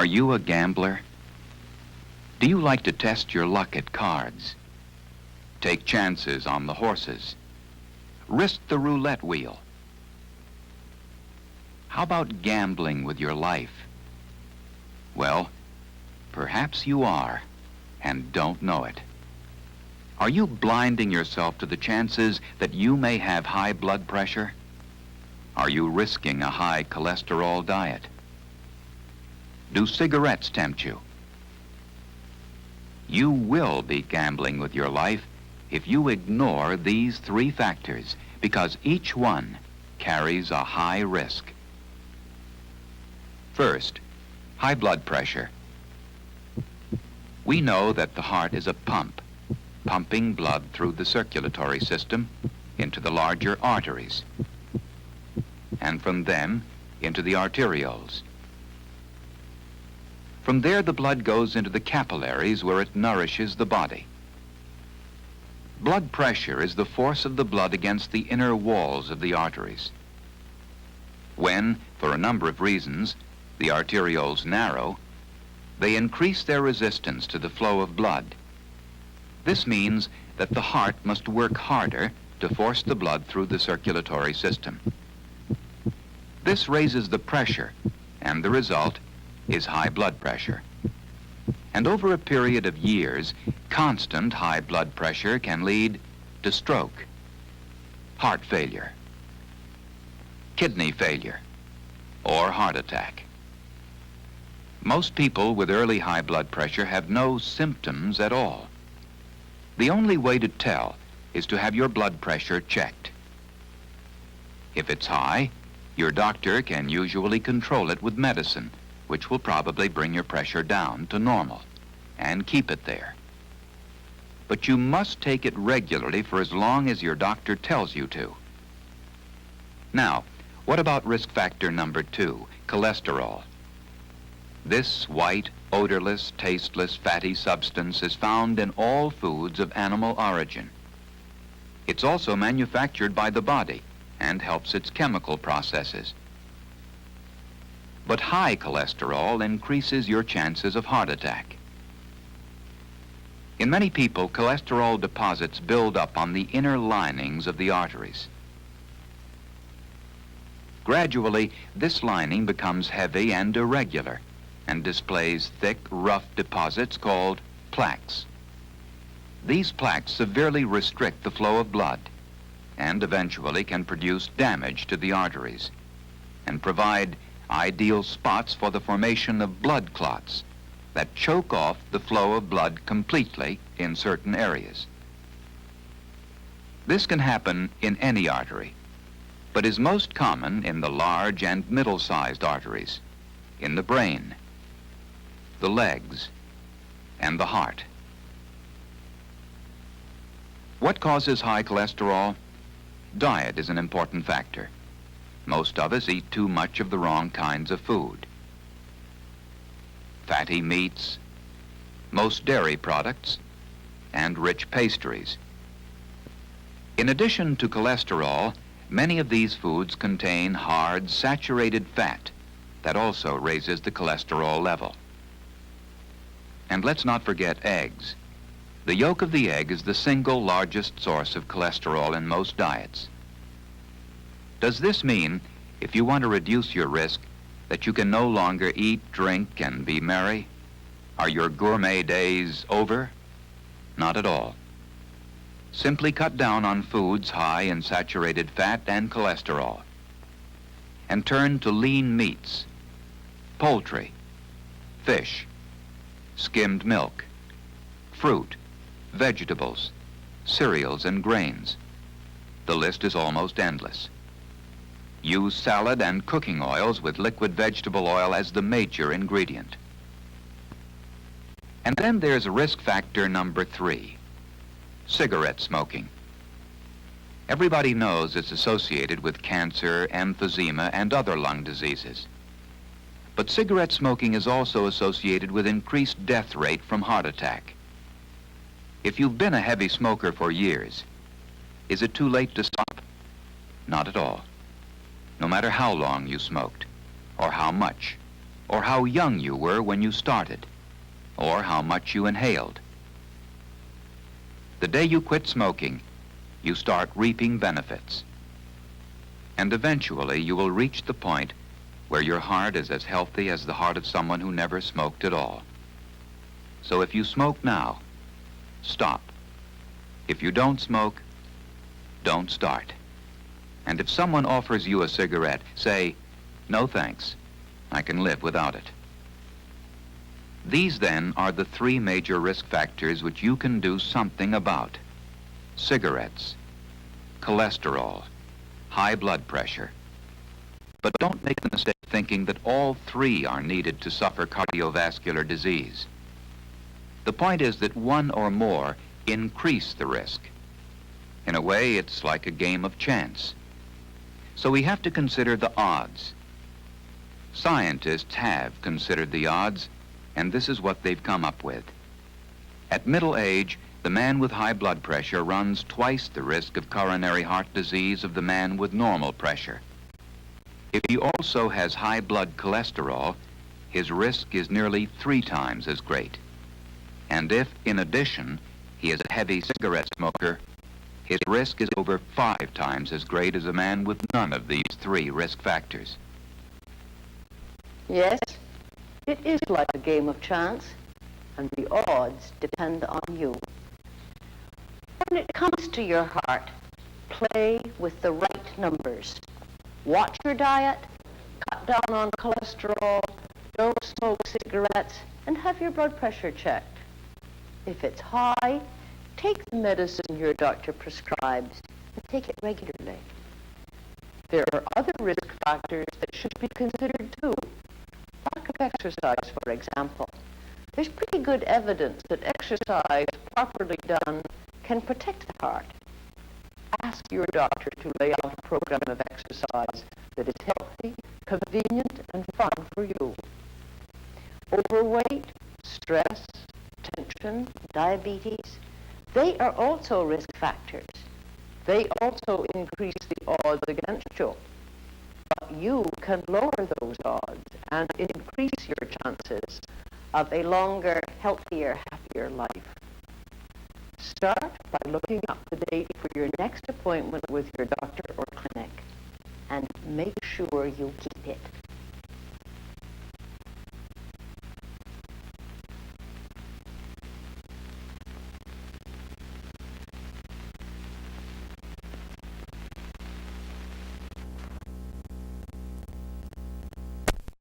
Are you a gambler? Do you like to test your luck at cards? Take chances on the horses? Risk the roulette wheel? How about gambling with your life? Well, perhaps you are and don't know it. Are you blinding yourself to the chances that you may have high blood pressure? Are you risking a high cholesterol diet? Do cigarettes tempt you? You will be gambling with your life if you ignore these three factors, because each one carries a high risk. First, high blood pressure. We know that the heart is a pump, pumping blood through the circulatory system into the larger arteries, and from them into the arterioles. From there, the blood goes into the capillaries where it nourishes the body. Blood pressure is the force of the blood against the inner walls of the arteries. When, for a number of reasons, the arterioles narrow, they increase their resistance to the flow of blood. This means that the heart must work harder to force the blood through the circulatory system. This raises the pressure, and the result is high blood pressure. And over a period of years, constant high blood pressure can lead to stroke, heart failure, kidney failure, or heart attack. Most people with early high blood pressure have no symptoms at all. The only way to tell is to have your blood pressure checked. If it's high, your doctor can usually control it with medicine, which will probably bring your pressure down to normal and keep it there. But you must take it regularly for as long as your doctor tells you to. Now, what about risk factor number 2, cholesterol? This white, odorless, tasteless, fatty substance is found in all foods of animal origin. It's also manufactured by the body and helps its chemical processes. But high cholesterol increases your chances of heart attack. In many people, cholesterol deposits build up on the inner linings of the arteries. Gradually, this lining becomes heavy and irregular and displays thick, rough deposits called plaques. These plaques severely restrict the flow of blood and eventually can produce damage to the arteries and provide ideal spots for the formation of blood clots that choke off the flow of blood completely in certain areas. This can happen in any artery, but is most common in the large and middle-sized arteries, in the brain, the legs, and the heart. What causes high cholesterol? Diet is an important factor. Most of us eat too much of the wrong kinds of food. Fatty meats, most dairy products, and rich pastries. In addition to cholesterol, many of these foods contain hard, saturated fat that also raises the cholesterol level. And let's not forget eggs. The yolk of the egg is the single largest source of cholesterol in most diets. Does this mean, if you want to reduce your risk, that you can no longer eat, drink, and be merry? Are your gourmet days over? Not at all. Simply cut down on foods high in saturated fat and cholesterol, and turn to lean meats, poultry, fish, skimmed milk, fruit, vegetables, cereals, and grains. The list is almost endless. Use salad and cooking oils with liquid vegetable oil as the major ingredient. And then there's risk factor number 3, cigarette smoking. Everybody knows it's associated with cancer, emphysema, and other lung diseases. But cigarette smoking is also associated with increased death rate from heart attack. If you've been a heavy smoker for years, is it too late to stop? Not at all. No matter how long you smoked, or how much, or how young you were when you started, or how much you inhaled. The day you quit smoking, you start reaping benefits. And eventually you will reach the point where your heart is as healthy as the heart of someone who never smoked at all. So if you smoke now, stop. If you don't smoke, don't start. And if someone offers you a cigarette, say, "No thanks, I can live without it." These then are the three major risk factors which you can do something about: cigarettes, cholesterol, high blood pressure. But don't make the mistake thinking that all three are needed to suffer cardiovascular disease. The point is that one or more increase the risk. In a way, it's like a game of chance. So we have to consider the odds. Scientists have considered the odds, and this is what they've come up with. At middle age, the man with high blood pressure runs twice the risk of coronary heart disease of the man with normal pressure. If he also has high blood cholesterol, his risk is nearly 3 times as great. And if, in addition, he is a heavy cigarette smoker, his risk is over 5 times as great as a man with none of these 3 risk factors. Yes, it is like a game of chance, and the odds depend on you. When it comes to your heart, play with the right numbers. Watch your diet, cut down on cholesterol, don't smoke cigarettes, and have your blood pressure checked. If it's high, take the medicine your doctor prescribes and take it regularly. There are other risk factors that should be considered too. Lack of exercise, for example. There's pretty good evidence that exercise properly done can protect the heart. Ask your doctor to lay out a program of exercise that is healthy, convenient, and fun for you. Overweight, stress, tension, diabetes, they are also risk factors. They also increase the odds against you. But you can lower those odds and increase your chances of a longer, healthier, happier life. Start by looking up the date for your next appointment with your doctor or clinic, and make sure you keep it.